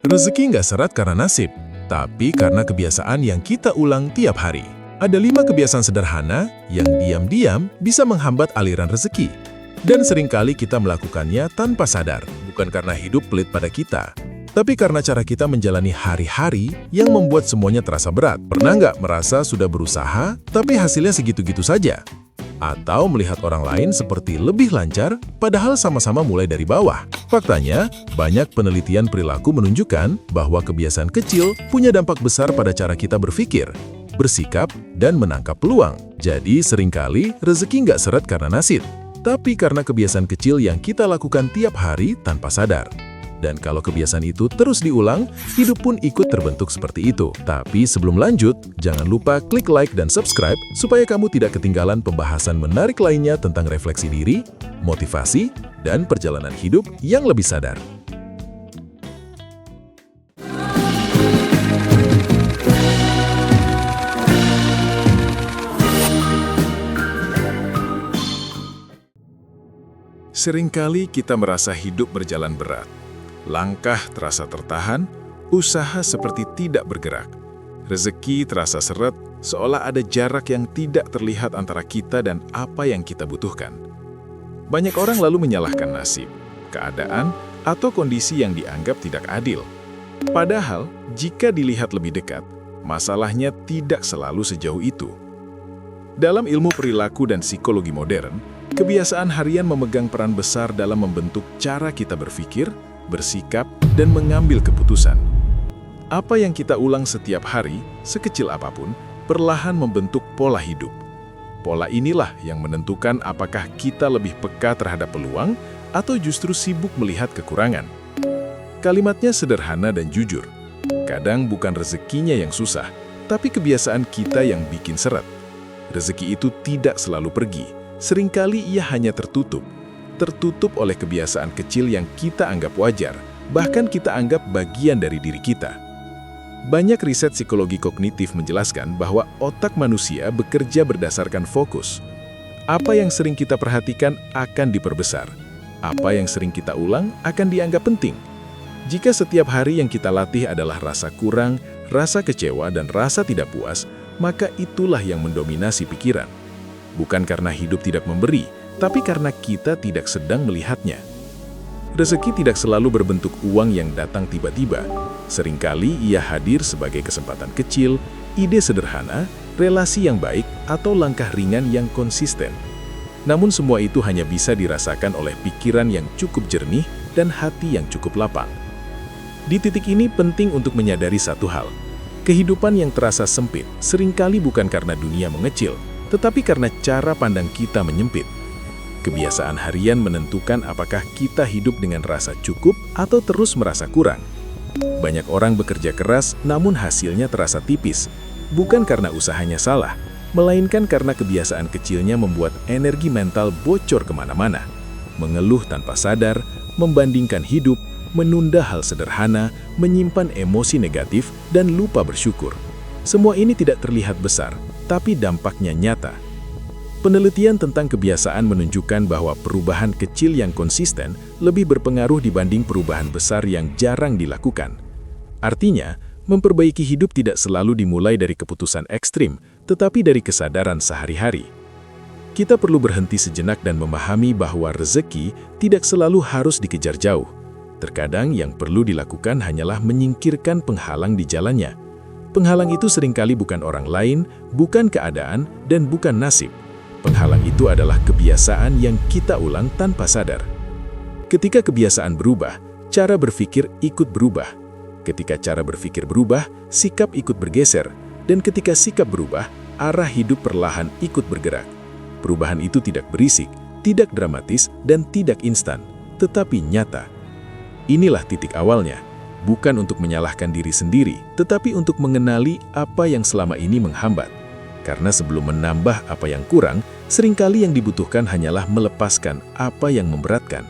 Rezeki nggak seret karena nasib, tapi karena kebiasaan yang kita ulang tiap hari. Ada 5 kebiasaan sederhana yang diam-diam bisa menghambat aliran rezeki. Dan seringkali kita melakukannya tanpa sadar, bukan karena hidup pelit pada kita, tapi karena cara kita menjalani hari-hari yang membuat semuanya terasa berat. Pernah nggak merasa sudah berusaha, tapi hasilnya segitu-gitu saja? Atau melihat orang lain seperti lebih lancar, padahal sama-sama mulai dari bawah. Faktanya, banyak penelitian perilaku menunjukkan bahwa kebiasaan kecil punya dampak besar pada cara kita berpikir, bersikap, dan menangkap peluang. Jadi, seringkali rezeki nggak seret karena nasib, tapi karena kebiasaan kecil yang kita lakukan tiap hari tanpa sadar. Dan kalau kebiasaan itu terus diulang, hidup pun ikut terbentuk seperti itu. Tapi sebelum lanjut, jangan lupa klik like dan subscribe supaya kamu tidak ketinggalan pembahasan menarik lainnya tentang refleksi diri, motivasi, dan perjalanan hidup yang lebih sadar. Seringkali kita merasa hidup berjalan berat. Langkah terasa tertahan, usaha seperti tidak bergerak. Rezeki terasa seret, seolah ada jarak yang tidak terlihat antara kita dan apa yang kita butuhkan. Banyak orang lalu menyalahkan nasib, keadaan, atau kondisi yang dianggap tidak adil. Padahal, jika dilihat lebih dekat, masalahnya tidak selalu sejauh itu. Dalam ilmu perilaku dan psikologi modern, kebiasaan harian memegang peran besar dalam membentuk cara kita berpikir, bersikap, dan mengambil keputusan. Apa yang kita ulang setiap hari, sekecil apapun, perlahan membentuk pola hidup. Pola inilah yang menentukan apakah kita lebih peka terhadap peluang atau justru sibuk melihat kekurangan. Kalimatnya sederhana dan jujur. Kadang bukan rezekinya yang susah, tapi kebiasaan kita yang bikin seret. Rezeki itu tidak selalu pergi, seringkali ia hanya tertutup oleh kebiasaan kecil yang kita anggap wajar, bahkan kita anggap bagian dari diri kita. Banyak riset psikologi kognitif menjelaskan bahwa otak manusia bekerja berdasarkan fokus. Apa yang sering kita perhatikan akan diperbesar. Apa yang sering kita ulang akan dianggap penting. Jika setiap hari yang kita latih adalah rasa kurang, rasa kecewa, dan rasa tidak puas, maka itulah yang mendominasi pikiran. Bukan karena hidup tidak memberi, tapi karena kita tidak sedang melihatnya. Rezeki tidak selalu berbentuk uang yang datang tiba-tiba. Seringkali ia hadir sebagai kesempatan kecil, ide sederhana, relasi yang baik, atau langkah ringan yang konsisten. Namun semua itu hanya bisa dirasakan oleh pikiran yang cukup jernih dan hati yang cukup lapang. Di titik ini penting untuk menyadari satu hal. Kehidupan yang terasa sempit seringkali bukan karena dunia mengecil, tetapi karena cara pandang kita menyempit. Kebiasaan harian menentukan apakah kita hidup dengan rasa cukup atau terus merasa kurang. Banyak orang bekerja keras namun hasilnya terasa tipis, bukan karena usahanya salah, melainkan karena kebiasaan kecilnya membuat energi mental bocor kemana-mana. Mengeluh tanpa sadar, membandingkan hidup, menunda hal sederhana, menyimpan emosi negatif, dan lupa bersyukur. Semua ini tidak terlihat besar, tapi dampaknya nyata. Penelitian tentang kebiasaan menunjukkan bahwa perubahan kecil yang konsisten lebih berpengaruh dibanding perubahan besar yang jarang dilakukan. Artinya, memperbaiki hidup tidak selalu dimulai dari keputusan ekstrim, tetapi dari kesadaran sehari-hari. Kita perlu berhenti sejenak dan memahami bahwa rezeki tidak selalu harus dikejar jauh. Terkadang yang perlu dilakukan hanyalah menyingkirkan penghalang di jalannya. Penghalang itu seringkali bukan orang lain, bukan keadaan, dan bukan nasib. Penghalang itu adalah kebiasaan yang kita ulang tanpa sadar. Ketika kebiasaan berubah, cara berpikir ikut berubah. Ketika cara berpikir berubah, sikap ikut bergeser. Dan ketika sikap berubah, arah hidup perlahan ikut bergerak. Perubahan itu tidak berisik, tidak dramatis, dan tidak instan, tetapi nyata. Inilah titik awalnya, bukan untuk menyalahkan diri sendiri, tetapi untuk mengenali apa yang selama ini menghambat. Karena sebelum menambah apa yang kurang, seringkali yang dibutuhkan hanyalah melepaskan apa yang memberatkan.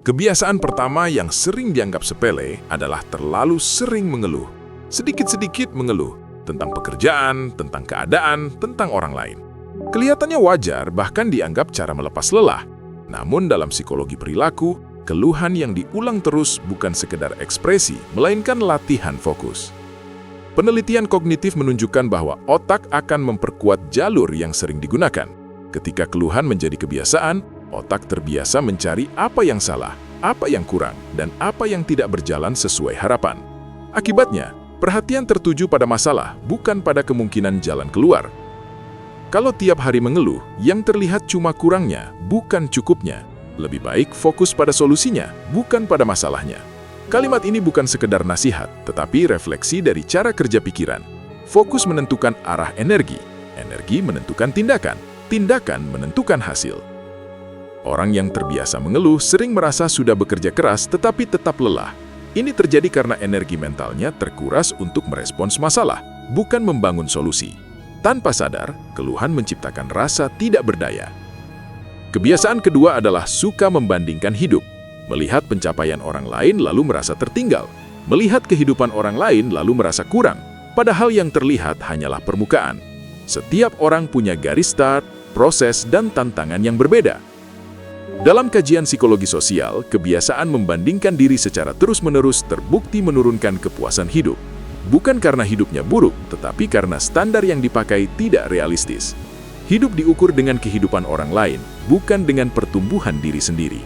Kebiasaan pertama yang sering dianggap sepele adalah terlalu sering mengeluh. Sedikit-sedikit mengeluh tentang pekerjaan, tentang keadaan, tentang orang lain. Kelihatannya wajar, bahkan dianggap cara melepas lelah. Namun dalam psikologi perilaku, keluhan yang diulang terus bukan sekedar ekspresi, melainkan latihan fokus. Penelitian kognitif menunjukkan bahwa otak akan memperkuat jalur yang sering digunakan. Ketika keluhan menjadi kebiasaan, otak terbiasa mencari apa yang salah, apa yang kurang, dan apa yang tidak berjalan sesuai harapan. Akibatnya, perhatian tertuju pada masalah, bukan pada kemungkinan jalan keluar. Kalau tiap hari mengeluh, yang terlihat cuma kurangnya, bukan cukupnya. Lebih baik fokus pada solusinya, bukan pada masalahnya. Kalimat ini bukan sekedar nasihat, tetapi refleksi dari cara kerja pikiran. Fokus menentukan arah energi, energi menentukan tindakan, tindakan menentukan hasil. Orang yang terbiasa mengeluh sering merasa sudah bekerja keras tetapi tetap lelah. Ini terjadi karena energi mentalnya terkuras untuk merespons masalah, bukan membangun solusi. Tanpa sadar, keluhan menciptakan rasa tidak berdaya. Kebiasaan kedua adalah suka membandingkan hidup. Melihat pencapaian orang lain lalu merasa tertinggal. Melihat kehidupan orang lain lalu merasa kurang. Padahal yang terlihat hanyalah permukaan. Setiap orang punya garis start, proses, dan tantangan yang berbeda. Dalam kajian psikologi sosial, kebiasaan membandingkan diri secara terus-menerus terbukti menurunkan kepuasan hidup. Bukan karena hidupnya buruk, tetapi karena standar yang dipakai tidak realistis. Hidup diukur dengan kehidupan orang lain, bukan dengan pertumbuhan diri sendiri.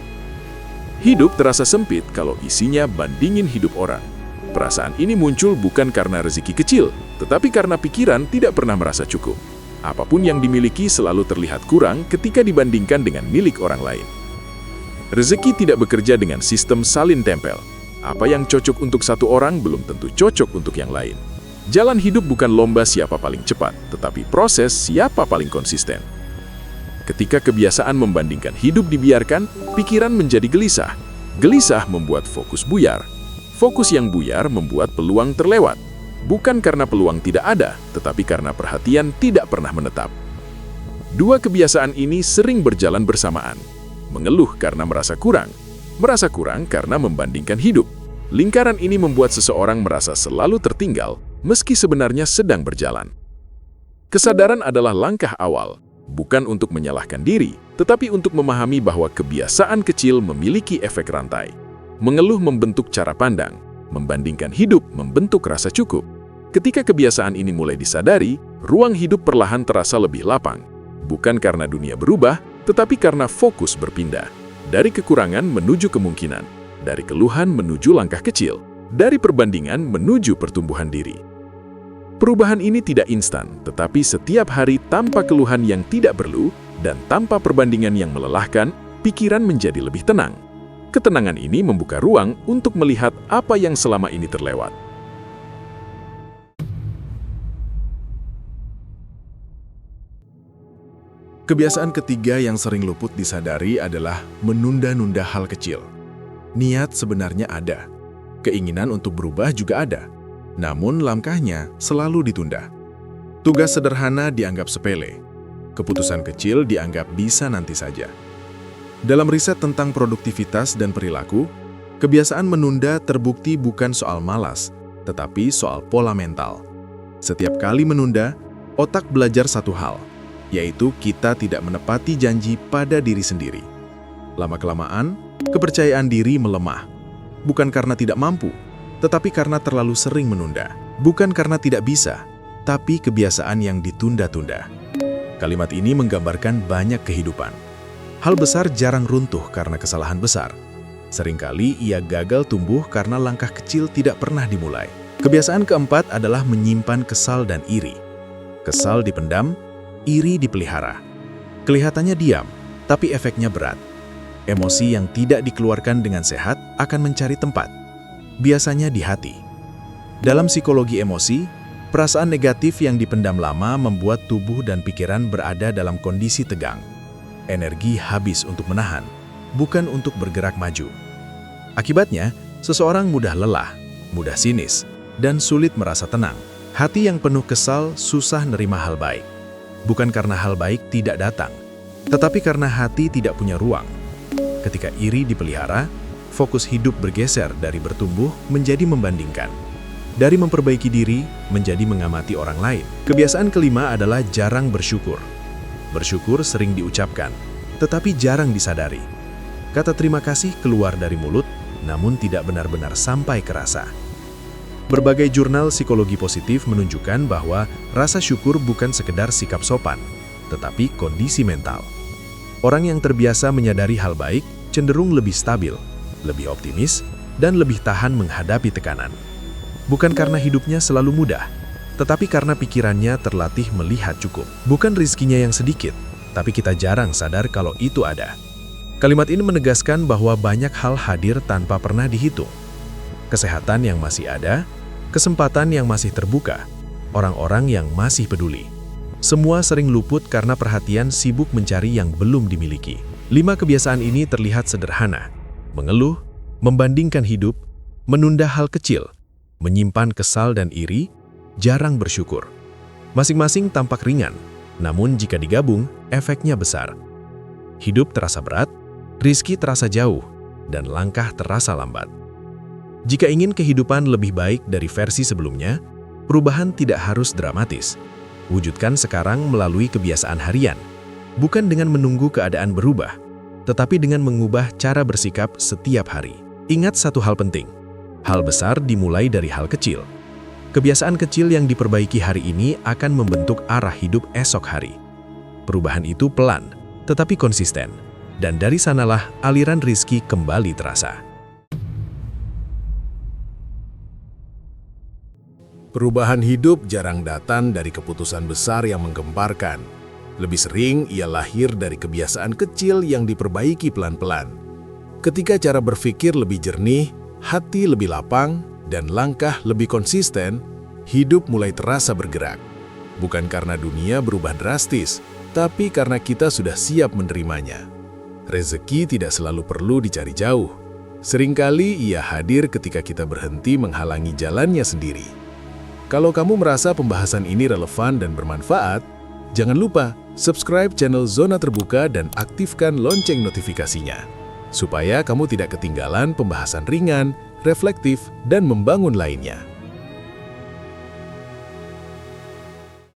Hidup terasa sempit kalau isinya bandingin hidup orang. Perasaan ini muncul bukan karena rezeki kecil, tetapi karena pikiran tidak pernah merasa cukup. Apapun yang dimiliki selalu terlihat kurang ketika dibandingkan dengan milik orang lain. Rezeki tidak bekerja dengan sistem salin tempel. Apa yang cocok untuk satu orang belum tentu cocok untuk yang lain. Jalan hidup bukan lomba siapa paling cepat, tetapi proses siapa paling konsisten. Ketika kebiasaan membandingkan hidup dibiarkan, pikiran menjadi gelisah. Gelisah membuat fokus buyar. Fokus yang buyar membuat peluang terlewat. Bukan karena peluang tidak ada, tetapi karena perhatian tidak pernah menetap. Dua kebiasaan ini sering berjalan bersamaan. Mengeluh karena merasa kurang karena membandingkan hidup. Lingkaran ini membuat seseorang merasa selalu tertinggal, meski sebenarnya sedang berjalan. Kesadaran adalah langkah awal, bukan untuk menyalahkan diri, tetapi untuk memahami bahwa kebiasaan kecil memiliki efek rantai. Mengeluh membentuk cara pandang, membandingkan hidup membentuk rasa cukup. Ketika kebiasaan ini mulai disadari, ruang hidup perlahan terasa lebih lapang. Bukan karena dunia berubah, tetapi karena fokus berpindah. Dari kekurangan menuju kemungkinan, dari keluhan menuju langkah kecil, dari perbandingan menuju pertumbuhan diri. Perubahan ini tidak instan, tetapi setiap hari tanpa keluhan yang tidak perlu dan tanpa perbandingan yang melelahkan, pikiran menjadi lebih tenang. Ketenangan ini membuka ruang untuk melihat apa yang selama ini terlewat. Kebiasaan ketiga yang sering luput disadari adalah menunda-nunda hal kecil. Niat sebenarnya ada, keinginan untuk berubah juga ada, namun langkahnya selalu ditunda. Tugas sederhana dianggap sepele, keputusan kecil dianggap bisa nanti saja. Dalam riset tentang produktivitas dan perilaku, kebiasaan menunda terbukti bukan soal malas, tetapi soal pola mental. Setiap kali menunda, otak belajar satu hal, yaitu kita tidak menepati janji pada diri sendiri. Lama-kelamaan, kepercayaan diri melemah. Bukan karena tidak mampu, tetapi karena terlalu sering menunda. Bukan karena tidak bisa, tapi kebiasaan yang ditunda-tunda. Kalimat ini menggambarkan banyak kehidupan. Hal besar jarang runtuh karena kesalahan besar. Seringkali ia gagal tumbuh karena langkah kecil tidak pernah dimulai. Kebiasaan keempat adalah menyimpan kesal dan iri. Kesal dipendam, iri dipelihara. Kelihatannya diam, tapi efeknya berat. Emosi yang tidak dikeluarkan dengan sehat akan mencari tempat. Biasanya di hati. Dalam psikologi emosi, perasaan negatif yang dipendam lama membuat tubuh dan pikiran berada dalam kondisi tegang. Energi habis untuk menahan, bukan untuk bergerak maju. Akibatnya, seseorang mudah lelah, mudah sinis, dan sulit merasa tenang. Hati yang penuh kesal susah nerima hal baik. Bukan karena hal baik tidak datang, tetapi karena hati tidak punya ruang. Ketika iri dipelihara, fokus hidup bergeser dari bertumbuh menjadi membandingkan. Dari memperbaiki diri menjadi mengamati orang lain. Kebiasaan kelima adalah jarang bersyukur. Bersyukur sering diucapkan, tetapi jarang disadari. Kata terima kasih keluar dari mulut, namun tidak benar-benar sampai ke rasa. Berbagai jurnal psikologi positif menunjukkan bahwa rasa syukur bukan sekedar sikap sopan, tetapi kondisi mental. Orang yang terbiasa menyadari hal baik cenderung lebih stabil, lebih optimis, dan lebih tahan menghadapi tekanan. Bukan karena hidupnya selalu mudah, tetapi karena pikirannya terlatih melihat cukup. Bukan rizkinya yang sedikit, tapi kita jarang sadar kalau itu ada. Kalimat ini menegaskan bahwa banyak hal hadir tanpa pernah dihitung. Kesehatan yang masih ada, kesempatan yang masih terbuka, orang-orang yang masih peduli. Semua sering luput karena perhatian sibuk mencari yang belum dimiliki. 5 kebiasaan ini terlihat sederhana: mengeluh, membandingkan hidup, menunda hal kecil, menyimpan kesal dan iri, jarang bersyukur. Masing-masing tampak ringan, namun jika digabung, efeknya besar. Hidup terasa berat, rizki terasa jauh, dan langkah terasa lambat. Jika ingin kehidupan lebih baik dari versi sebelumnya, perubahan tidak harus dramatis. Wujudkan sekarang melalui kebiasaan harian, bukan dengan menunggu keadaan berubah, tetapi dengan mengubah cara bersikap setiap hari. Ingat satu hal penting, hal besar dimulai dari hal kecil. Kebiasaan kecil yang diperbaiki hari ini akan membentuk arah hidup esok hari. Perubahan itu pelan, tetapi konsisten, dan dari sanalah aliran rizki kembali terasa. Perubahan hidup jarang datang dari keputusan besar yang menggemparkan. Lebih sering ia lahir dari kebiasaan kecil yang diperbaiki pelan-pelan. Ketika cara berpikir lebih jernih, hati lebih lapang, dan langkah lebih konsisten, hidup mulai terasa bergerak. Bukan karena dunia berubah drastis, tapi karena kita sudah siap menerimanya. Rezeki tidak selalu perlu dicari jauh. Seringkali ia hadir ketika kita berhenti menghalangi jalannya sendiri. Kalau kamu merasa pembahasan ini relevan dan bermanfaat, jangan lupa subscribe channel Zona Terbuka dan aktifkan lonceng notifikasinya, supaya kamu tidak ketinggalan pembahasan ringan, reflektif, dan membangun lainnya.